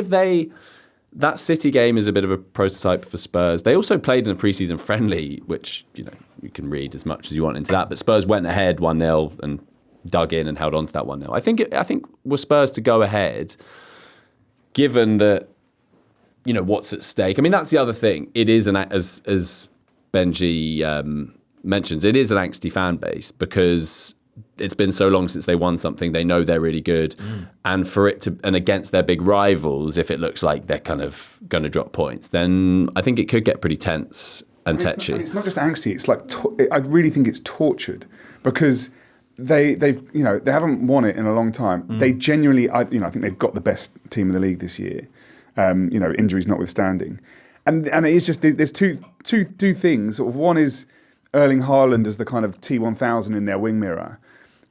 that City game is a bit of a prototype for Spurs. They also played in a pre-season friendly, which, you can read as much as you want into that, but Spurs went ahead 1-0 and dug in and held on to that 1-0. I think were Spurs to go ahead, given that, what's at stake. I mean, that's the other thing. It is, as Benji mentions, it is an angsty fan base because it's been so long since they won something. They know they're really good. And for it to, and against their big rivals, if it looks like they're kind of going to drop points, then I think it could get pretty tense and tetchy. It's not just angsty. It's like, I really think it's tortured because they haven't won it in a long time. They genuinely, I think they've got the best team in the league this year. Injuries notwithstanding, and it is just there's two things. Sort of one is Erling Haaland as the kind of T1000 in their wing mirror,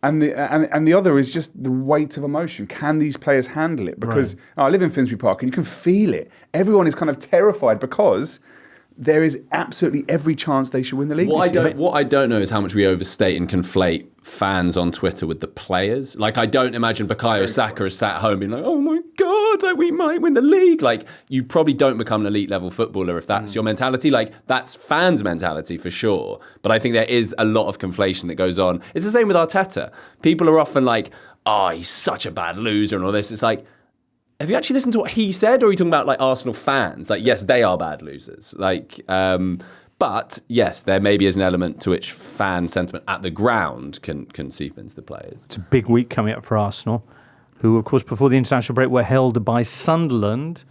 and the other is just the weight of emotion. Can these players handle it? Because I live in Finsbury Park and you can feel it. Everyone is kind of terrified because there is absolutely every chance they should win the league. What I don't know is how much we overstate and conflate fans on Twitter with the players. Like, I don't imagine Bukayo Saka is sat at home being like, oh my God, like, we might win the league. Like, you probably don't become an elite level footballer if that's your mentality. Like, that's fans' mentality for sure. But I think there is a lot of conflation that goes on. It's the same with Arteta. People are often like, oh, he's such a bad loser and all this. It's like, have you actually listened to what he said, or are you talking about like Arsenal fans? Like, yes, they are bad losers. Like, but yes, there maybe is an element to which fan sentiment at the ground can seep into the players. It's a big week coming up for Arsenal, who, of course, before the international break were held by Sunderland.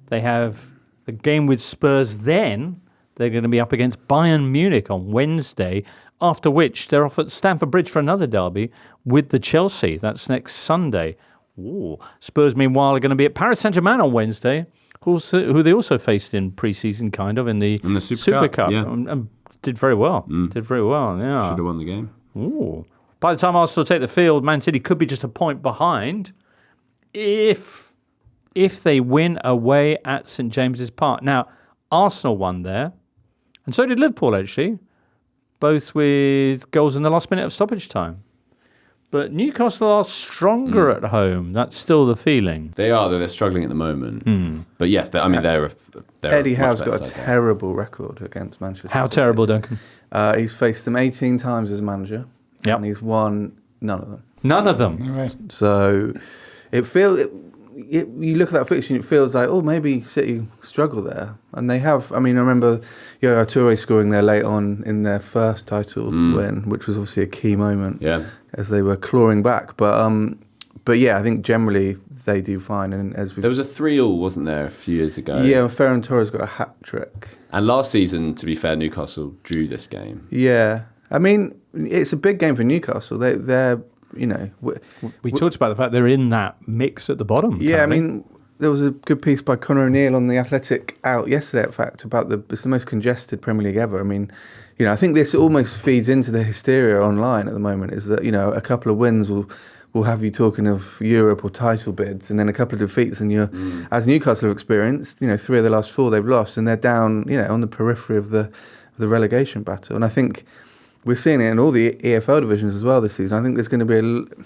They have a game with Spurs then. They're going to be up against Bayern Munich on Wednesday, after which they're off at Stamford Bridge for another derby with the Chelsea. That's next Sunday. Ooh. Spurs, meanwhile, are going to be at Paris Saint-Germain on Wednesday, who they also faced in pre-season, kind of, in the Super Cup. Yeah. And did very well. Did very well, yeah. Should have won the game. Ooh. By the time Arsenal take the field, Man City could be just a point behind if they win away at St James's Park. Now, Arsenal won there, and so did Liverpool, actually, both with goals in the last minute of stoppage time. But Newcastle are stronger at home. That's still the feeling. They are, though they're struggling at the moment. But yes, they're Eddie Howe's got a terrible record against Manchester City. How terrible, Duncan? He's faced them 18 times as manager, and he's won none of them. None of them? Right. So it feels... you look at that fixture and it feels like, maybe City struggle there. And they have. I mean, I remember Yaya Toure scoring there late on in their first title win, which was obviously a key moment as they were clawing back. But yeah, I think generally they do fine. And there was a 3-3, wasn't there, a few years ago? Yeah, Ferran Torres got a hat-trick. And last season, to be fair, Newcastle drew this game. Yeah. I mean, it's a big game for Newcastle. They're we talked about the fact they're in that mix at the bottom. Yeah, I mean, there was a good piece by Conor O'Neill on The Athletic out yesterday, in fact, about it's the most congested Premier League ever. I mean, I think this almost feeds into the hysteria online at the moment, is that, a couple of wins will have you talking of Europe or title bids, and then a couple of defeats, and you're, as Newcastle have experienced, 3 of the last 4 they've lost, and they're down, on the periphery of the relegation battle. And I think we're seeing it in all the EFL divisions as well this season. I think there's going to be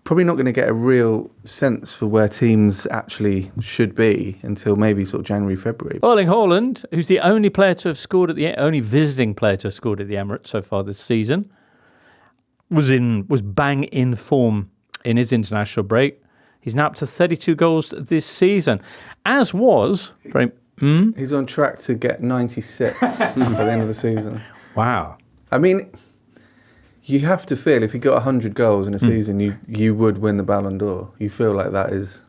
probably not going to get a real sense for where teams actually should be until maybe sort of January, February. Erling Haaland, who's the only player to have scored only visiting player to have scored at the Emirates so far this season, was bang in form in his international break. He's now up to 32 goals this season, as was... He's on track to get 96 by the end of the season. Wow. I mean, you have to feel if you got 100 goals in a season, you would win the Ballon d'Or. You feel like that is,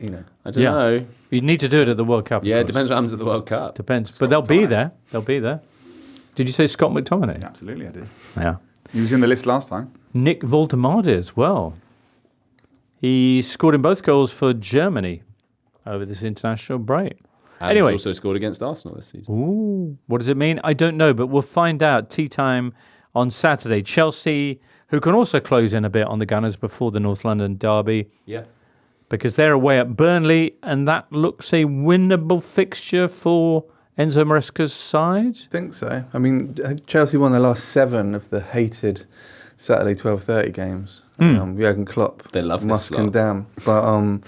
I don't know. You need to do it at the World Cup. Yeah, it depends what happens at the World Cup. Depends. But they'll be there. They'll be there. Did you say Scott McTominay? Absolutely, I did. Yeah. He was in the list last time. Nick Woltemade as well. He scored in both goals for Germany over this international break. And anyway, he's also scored against Arsenal this season. Ooh, what does it mean? I don't know, but we'll find out. Tea time on Saturday. Chelsea, who can also close in a bit on the Gunners before the North London derby. Yeah. Because they're away at Burnley, and that looks a winnable fixture for Enzo Maresca's side. I think so. I mean, Chelsea won their last 7 of the hated Saturday 12:30 games. Jurgen Klopp. They love this Musk slot. and Dam. But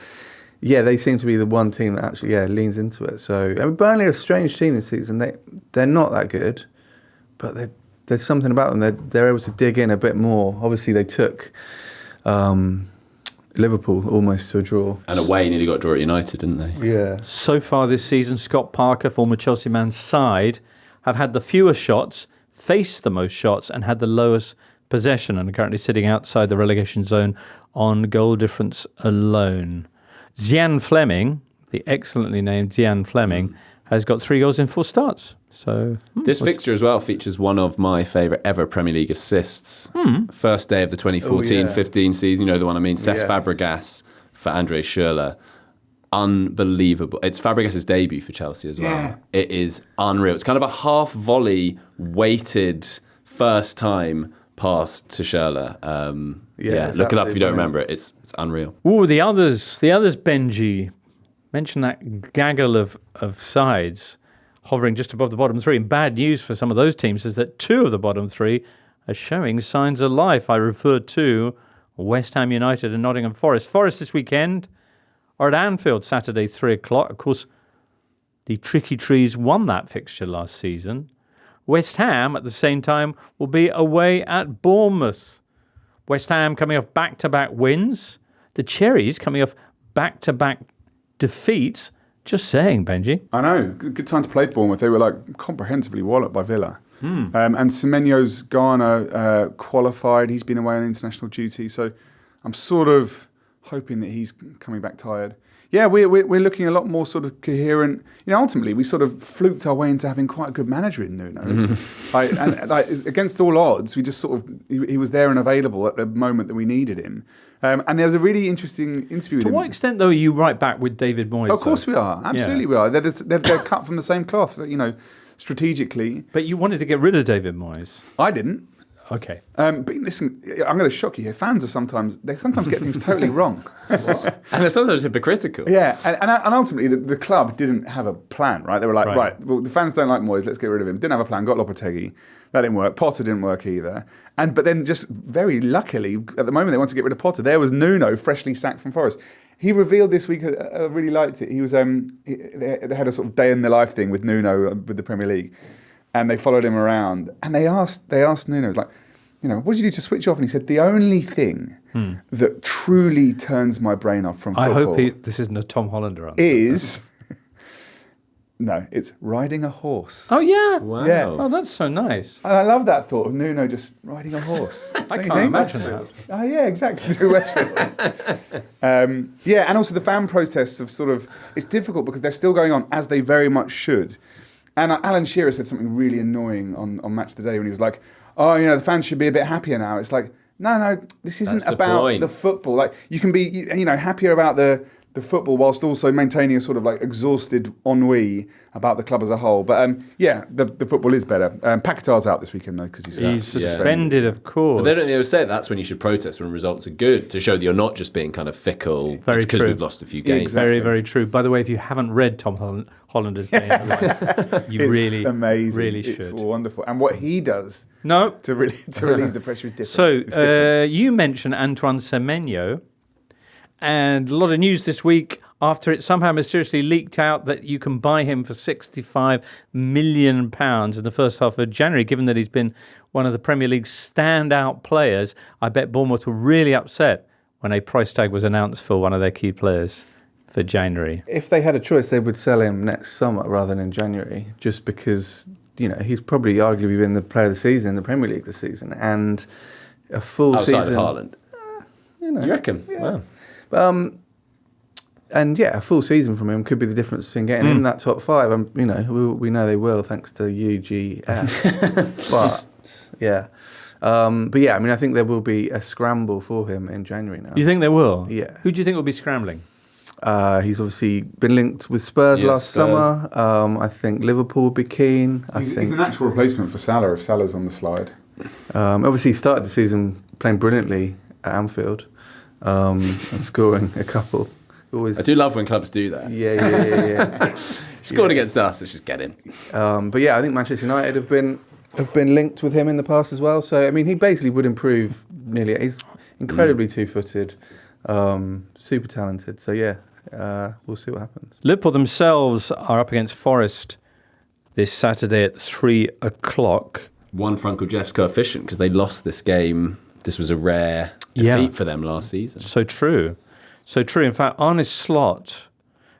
yeah, they seem to be the one team that actually leans into it. So I mean, Burnley are a strange team this season. They're not that good, but there's something about them. They're able to dig in a bit more. Obviously, they took Liverpool almost to a draw. And away nearly got a draw at United, didn't they? Yeah. So far this season, Scott Parker, former Chelsea man's side, have had the fewest shots, faced the most shots, and had the lowest possession, and are currently sitting outside the relegation zone on goal difference alone. Zian Fleming, the excellently named Zian Fleming, has got 3 goals in 4 starts. So this fixture as well features one of my favourite ever Premier League assists. First day of the 2014-15 season, the one I mean, Cesc Fabregas for Andre Schürrle. Unbelievable. It's Fabregas' debut for Chelsea as well. Yeah. It is unreal. It's kind of a half volley weighted first time pass to Schürrle. Look it up if you don't remember it. It's unreal. Ooh, the others, Benji. Mention that gaggle of sides hovering just above the bottom 3. And bad news for some of those teams is that 2 of the bottom 3 are showing signs of life. I referred to West Ham United and Nottingham Forest. Forest this weekend are at Anfield Saturday, 3 o'clock. Of course, the Tricky Trees won that fixture last season. West Ham, at the same time, will be away at Bournemouth. West Ham coming off back-to-back wins. The Cherries coming off back-to-back defeats. Just saying, Benji. I know. Good time to play Bournemouth. They were comprehensively walloped by Villa. And Semenyo's Ghana qualified. He's been away on international duty. So I'm sort of hoping that he's coming back tired. Yeah, we're looking a lot more sort of coherent. Ultimately, we sort of fluked our way into having quite a good manager in Nuno. Against all odds, we just sort of he was there and available at the moment that we needed him. And there was a really interesting interview with him. To what extent, though, are you right back with David Moyes? Of course we are. Absolutely we are. They're cut from the same cloth, strategically. But you wanted to get rid of David Moyes. I didn't. Okay. But listen, I'm going to shock you here. Fans are sometimes get things totally wrong. And they're sometimes hypocritical. Yeah, and ultimately the club didn't have a plan, right? They were like, right, well, the fans don't like Moyes, let's get rid of him. Didn't have a plan, got Lopetegui. That didn't work. Potter didn't work either. But then just very luckily, at the moment they want to get rid of Potter, there was Nuno, freshly sacked from Forest. He revealed this week, I really liked it, he was, they had a sort of day in the life thing with Nuno with the Premier League. And they followed him around. And they asked Nuno, it was like, what did you do to switch off? And he said, the only thing that truly turns my brain off from football... I hope this isn't a Tom Hollander answer. ...is... No, it's riding a horse. Oh, yeah? Wow. Yeah. Oh, that's so nice. And I love that thought of Nuno just riding a horse. I can't imagine that. Oh, yeah, exactly. To Westfield. And also the fan protests of sort of... It's difficult because they're still going on, as they very much should. And Alan Shearer said something really annoying on Match of the Day when he was like, the fans should be a bit happier now. It's like, no, this isn't about the football. Like, you can be, happier about the football whilst also maintaining a sort of like exhausted ennui about the club as a whole. But the football is better. Paquetá's out this weekend though because he's suspended, of course. But they don't say that's when you should protest when results are good, to show that you're not just being kind of fickle. Very it's because true. we've lost a few games. Exactly. Very, very true. By the way, if you haven't read Tom Hollander's Day in the Life, you it's amazing. really should. It's wonderful. And what he does to relieve the pressure is different. So It's different. you mentioned Antoine Semenyo, and a lot of news this week after it somehow mysteriously leaked out that you can buy him for £65 million in the first half of January, given that he's been one of the Premier League's standout players. I bet Bournemouth were really upset when a price tag was announced for one of their key players for January. If they had a choice, they would sell him next summer rather than in January, just because, he's probably arguably been the player of the season in the Premier League this season, and a full Outside season... of Haaland. You reckon? Yeah. Wow. And a full season from him could be the difference between getting in that top five. We know they will, thanks to UGF. But I think there will be a scramble for him in January now. You think there will? Yeah. Who do you think will be scrambling? He's obviously been linked with Spurs last summer. I think Liverpool will be keen. He's a natural replacement for Salah if Salah's on the slide. Obviously, he started the season playing brilliantly at Anfield and scoring a couple. I do love when clubs do that. Yeah. Scored against us, let's just get in. I think Manchester United have been linked with him in the past as well. So he basically would improve nearly. He's incredibly two-footed, super talented. So we'll see what happens. Liverpool themselves are up against Forest this Saturday at 3:00. One for Uncle Jeff's coefficient because they lost this game. This was a rare defeat for them last season. So true. In fact, Arne Slot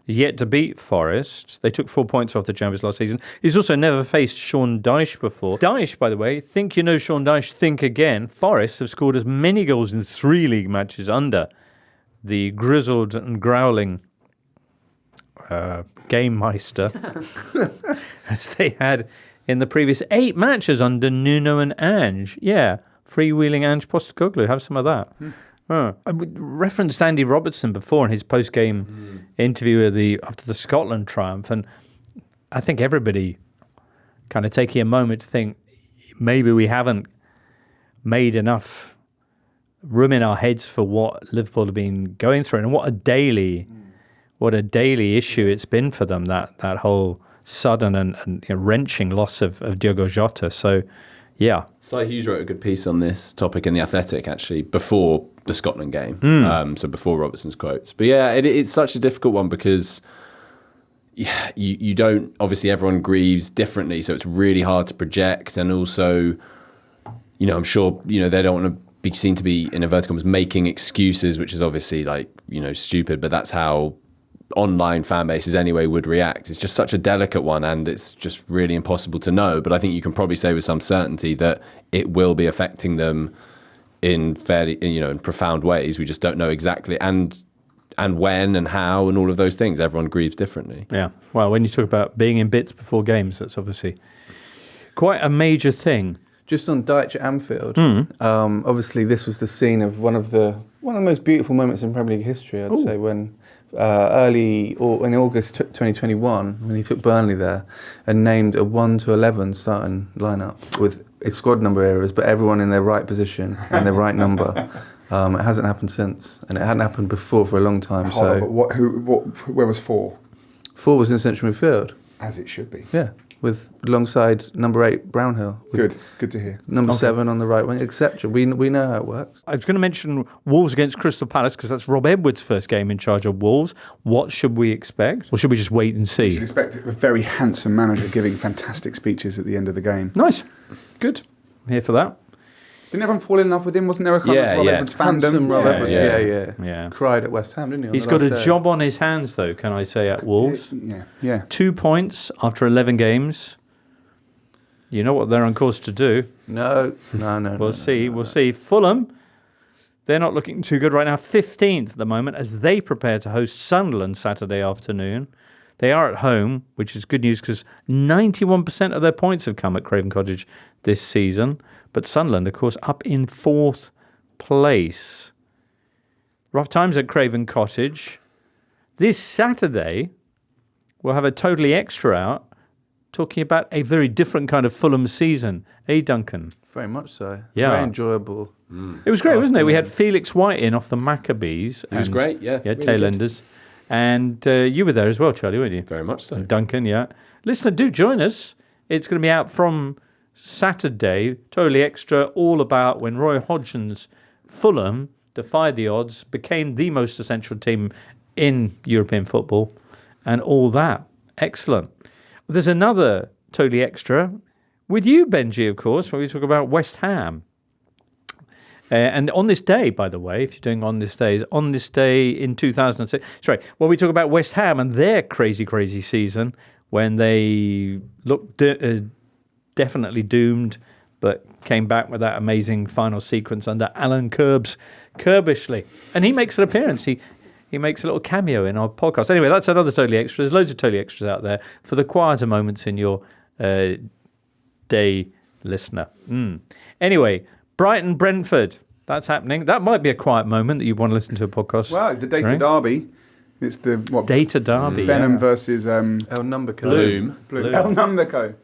is yet to beat Forest. They took 4 points off the Jumbos last season. He's also never faced Sean Dyche before. Dyche, by the way, think you know Sean Dyche, think again. Forest have scored as many goals in 3 league matches under the grizzled and growling game meister as they had in the previous 8 matches under Nuno and Ange. Yeah, freewheeling Ange Postecoglou. Have some of that. I referenced Andy Robertson before in his post-game interview after the Scotland triumph, and I think everybody kind of taking a moment to think maybe we haven't made enough room in our heads for what Liverpool have been going through, and what a daily issue it's been for them, that whole sudden and wrenching loss of Diogo Jota. So, yeah. Cy Hughes wrote a good piece on this topic in The Athletic, actually, before the Scotland game, so before Robertson's quotes. But it's such a difficult one because you don't, obviously everyone grieves differently, so it's really hard to project. And also, I'm sure, they don't want to be seen to be, in inverted commas, making excuses, which is obviously stupid, but that's how online fan bases anyway would react. It's just such a delicate one, and it's just really impossible to know. But I think you can probably say with some certainty that it will be affecting them in fairly, in profound ways. We just don't know exactly and when and how and all of those things. Everyone grieves differently. Yeah. Well, when you talk about being in bits before games, that's obviously quite a major thing. Just on Dyche at Anfield, obviously this was the scene of one of the most beautiful moments in Premier League history, I'd say, when in August 2021, when he took Burnley there and named a 1 to 11 starting lineup with its squad number errors, but everyone in their right position and their right number. It hasn't happened since, and it hadn't happened before for a long time. Where was 4? 4 was in central midfield, as it should be. Yeah, with alongside number 8 Brownhill. Good to hear. Number 7 on the right wing, etc. We know how it works. I was going to mention Wolves against Crystal Palace because that's Rob Edwards' first game in charge of Wolves. What should we expect? Or should we just wait and see? You should expect a very handsome manager giving fantastic speeches at the end of the game. Nice. Good. I'm here for that. Didn't everyone fall in love with him? Wasn't there a kind of Rob Edwards fandom? Handsome Rob Edwards, yeah. Cried at West Ham, didn't he? He's got a job on his hands, though, can I say, at Wolves. Yeah. 2 points after 11 games. You know what they're on course to do. No. We'll see. Fulham, they're not looking too good right now. 15th at the moment as they prepare to host Sunderland Saturday afternoon. They are at home, which is good news because 91% of their points have come at Craven Cottage this season. But Sunderland, of course, up in 4th place. Rough times at Craven Cottage. This Saturday, we'll have a totally extra out talking about a very different kind of Fulham season. Hey, Duncan? Very much so. Yeah. Very enjoyable. It was great, wasn't it? We had Felix White in off the Maccabees. It was great, yeah. Yeah, really tailenders. And you were there as well, Charlie, weren't you? Very much so. And Duncan, yeah. Listener, do join us. It's going to be out from Saturday, totally extra, all about when Roy Hodgson's Fulham defied the odds, became the most essential team in European football, and all that. Excellent. There's another totally extra with you, Benji, of course, when we talk about West Ham. And on this day, by the way, if you're doing on this day in 2006, sorry, when we talk about West Ham and their crazy, crazy season, when they looked definitely doomed, but came back with that amazing final sequence under Alan Kirbishley. And he makes an appearance. He makes a little cameo in our podcast. Anyway, that's another totally extra. There's loads of totally extras out there for the quieter moments in your day, listener. Anyway, Brighton, Brentford. That's happening. That might be a quiet moment that you want to listen to a podcast. Well, the Data Derby. It's the Data Derby. Benham versus El Numberco. Bloom. El Numberco.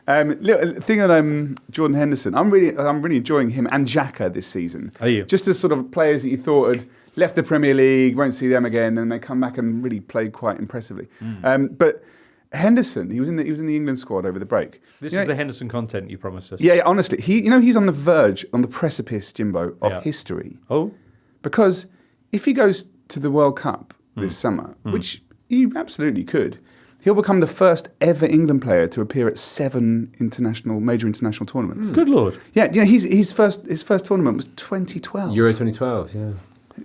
Little thing on Jordan Henderson. I'm really enjoying him and Xhaka this season. Are you? Just as sort of players that you thought had left the Premier League, won't see them again, and they come back and really play quite impressively. But Henderson, he was in the England squad over the break. This is the Henderson content you promised us. Yeah, honestly, he's on the verge, on the precipice, Jimbo, of history. Oh, because if he goes to the World Cup this summer, which he absolutely could, he'll become the first ever England player to appear at 7 major international tournaments. good Lord. Yeah, his first tournament was 2012. Euro 2012, yeah.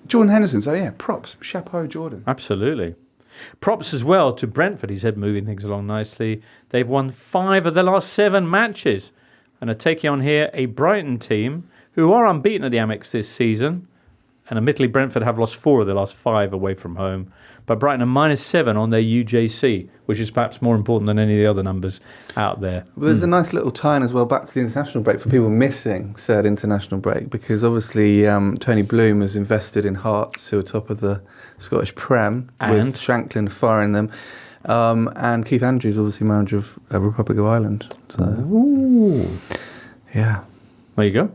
Jordan Henderson, so yeah, props. Chapeau, Jordan. Absolutely. Props as well to Brentford. He said moving things along nicely. They've won 5 of their last 7 matches and are taking on here a Brighton team who are unbeaten at the Amex this season. And admittedly, Brentford have lost 4 of their last 5 away from home. But Brighton are -7 on their UJC, which is perhaps more important than any of the other numbers out there. Well, there's a nice little tie-in as well back to the international break for people missing said international break, because obviously Tony Bloom has invested in Hearts, who are top of the Scottish Prem, with Shanklin firing them. And Keith Andrews, obviously manager of Republic of Ireland. So, yeah. There you go.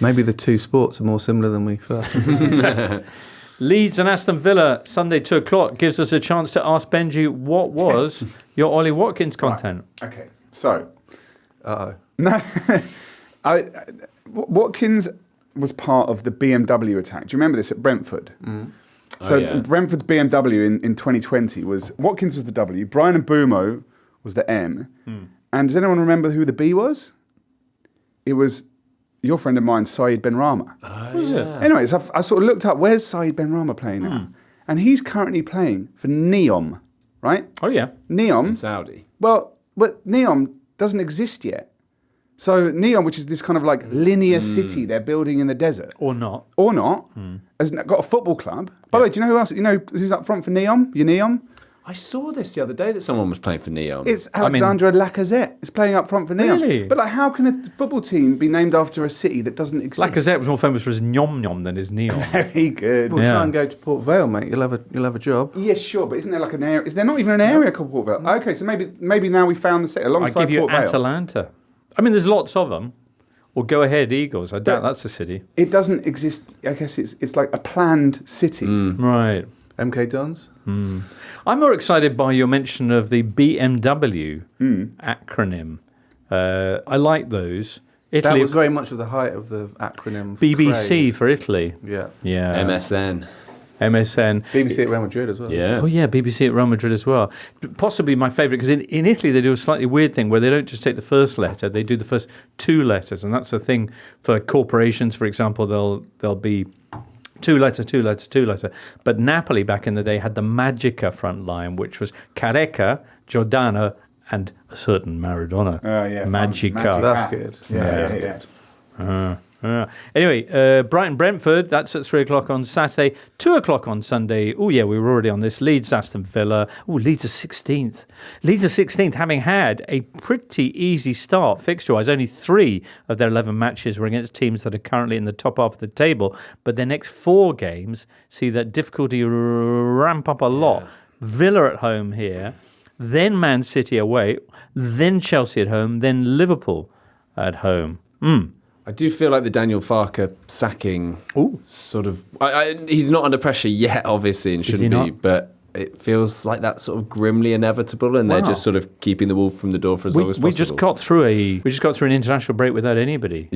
Maybe the two sports are more similar than we first. Leeds and Aston Villa, Sunday 2 o'clock, gives us a chance to ask Benji, what was your Ollie Watkins content? Right. Okay, so... No, Watkins was part of the BMW attack. Do you remember this at Brentford? So Brentford's BMW in 2020 was... Watkins was the W, Brian and Bumo was the M. And does anyone remember who the B was? It was... your friend of mine, Saeed Benrahma. Anyways, I sort of looked up, where's Saeed Benrahma playing now? And he's currently playing for Neom, right? Oh, yeah. Neom. In Saudi. Well, but Neom doesn't exist yet. So Neom, which is this kind of like linear city they're building in the desert. Or not. Has got a football club. By the way, do you know who else? You know who's up front for Neom? Your Neom? I saw this the other day that someone was playing for Neom. It's Alexandre Lacazette. It's playing up front for Neom. Really? But like, how can a football team be named after a city that doesn't exist? Lacazette was more famous for his Nyom Nyom than his Neom. Very good. Well, try and go to Port Vale, mate. You'll have a job. Yeah, sure, but isn't there like an area? Is there not even an area called Port Vale? Okay, so maybe now we found the city alongside I give you Port Vale. Atalanta. I mean, there's lots of them. Or Go Ahead Eagles. I doubt that's a city. It doesn't exist. I guess it's like a planned city. Right. MK Dons? I'm more excited by your mention of the BMW acronym. I like those. Italy, that was very much of the height of the acronym. BBC craze. for Italy. Yeah. Yeah. MSN. MSN. BBC at Real Madrid as well. Yeah. Oh, yeah, BBC at Real Madrid as well. Possibly my favourite, because in Italy they do a slightly weird thing where they don't just take the first letter, they do the first two letters. And that's the thing for corporations, for example, they'll be two letter. But Napoli back in the day had the Magica front line, which was Careca, Giordano, and a certain Maradona. Magica. That's good. Yeah. Anyway, Brighton-Brentford, that's at 3 o'clock on Saturday, 2 o'clock on Sunday. Oh, yeah, we were already on this. Leeds-Aston Villa. Oh, Leeds are 16th. Leeds are 16th, having had a pretty easy start fixture-wise. Only 3 of their 11 matches were against teams that are currently in the top half of the table. But their next 4 games see that difficulty ramp up a lot. Yeah. Villa at home here, then Man City away, then Chelsea at home, then Liverpool at home. I do feel like the Daniel Farke sacking sort of... he's not under pressure yet, obviously, and shouldn't be, but it feels like that's sort of grimly inevitable, and they're just sort of keeping the wolf from the door for as long as possible. We just got through an international break without anybody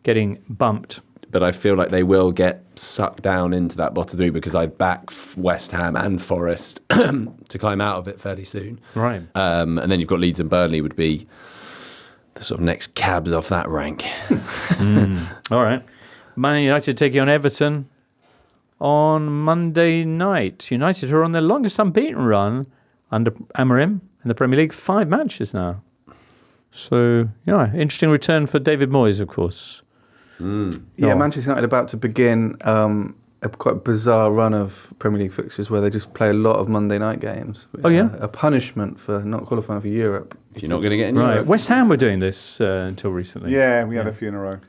getting bumped. But I feel like they will get sucked down into that bottom 3 because I back West Ham and Forest to climb out of it fairly soon. Right. And then you've got Leeds and Burnley would be the sort of next cabs off that rank. All right. Man United taking on Everton on Monday night. United are on their longest unbeaten run under Amorim in the Premier League, 5 matches now. So, interesting return for David Moyes, of course. Yeah, Manchester United about to begin a quite bizarre run of Premier League fixtures where they just play a lot of Monday night games. Oh, yeah? A punishment for not qualifying for Europe. If you're not going to get in Europe. West Ham were doing this until recently. Yeah, we had a few in a row.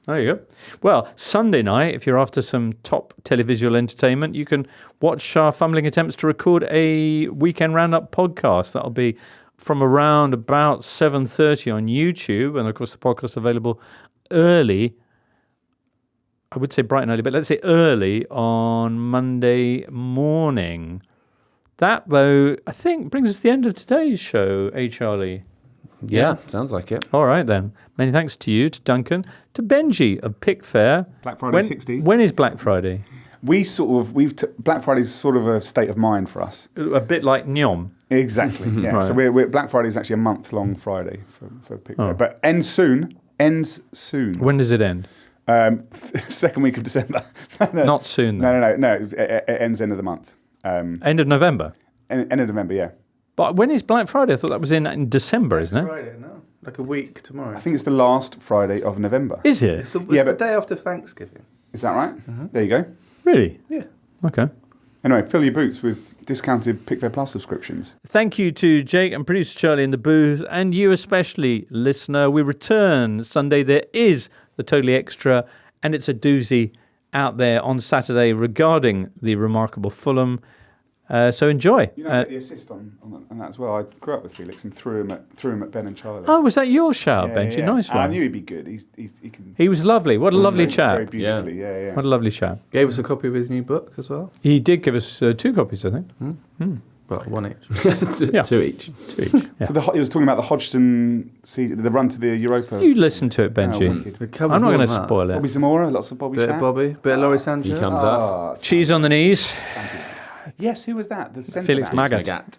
There you go. Well, Sunday night, if you're after some top televisual entertainment, you can watch our fumbling attempts to record a weekend roundup podcast. That'll be from around about 7:30 on YouTube. And, of course, the podcast available early. I would say bright and early, but let's say early on Monday morning. That, though, I think brings us to the end of today's show, Charlie? Yeah, sounds like it. All right, then. Many thanks to you, to Duncan, to Benji of Pickfair. Black Friday 60. When is Black Friday? Black Friday is sort of a state of mind for us. A bit like Nyom. Exactly, yeah. Right. So we're Black Friday is actually a month-long Friday for Pickfair. But ends soon. When does it end? Second week of December. Not soon, though. No. It ends end of the month. End of November? End of November, yeah. But when is Black Friday? I thought that was in December, isn't it? Friday, no. Like a week tomorrow. I think it's the last Friday of November. Is it? It's the day after Thanksgiving. Is that right? Mm-hmm. There you go. Really? Yeah. Okay. Anyway, fill your boots with discounted Pickfair Plus subscriptions. Thank you to Jake and producer Charlie in the booth, and you especially, listener. We return Sunday. There is the Totally Extra, and it's a doozy out there on Saturday regarding the remarkable Fulham. So enjoy. You know, I get the assist on that as well. I grew up with Felix and threw him at Ben and Charlie. Oh, was that your shout, Benji? Yeah. Nice one. I knew he'd be good. He was lovely. What a lovely chap. Very beautifully, yeah. What a lovely chap. Gave us a copy of his new book as well. He did give us 2 copies, I think. Well, 1 each. 2 each. 2 each. Yeah. So he was talking about the Hodgson season, the run to the Europa. You listen to it, Benji. I'm not going to spoil it. Bobby Zamora, lots of Bobby Bit Shat. of Bobby, bit of Laurie Sanchez. He comes up. Cheese on the knees. Yes, who was that? The Felix centre-back. Magath.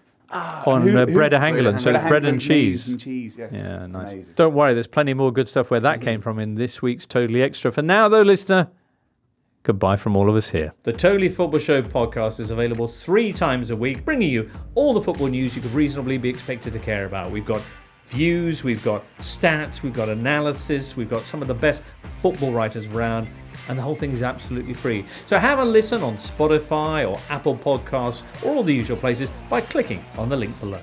On Bread of Hangeland, so bread and cheese. And cheese, yes. Yeah, nice. Amazing. Don't worry, there's plenty more good stuff where that came from in this week's Totally Extra. For now, though, listener, goodbye from all of us here. The Totally Football Show podcast is available 3 times a week, bringing you all the football news you could reasonably be expected to care about. We've got views, we've got stats, we've got analysis, we've got some of the best football writers around, and the whole thing is absolutely free. So have a listen on Spotify or Apple Podcasts or all the usual places by clicking on the link below.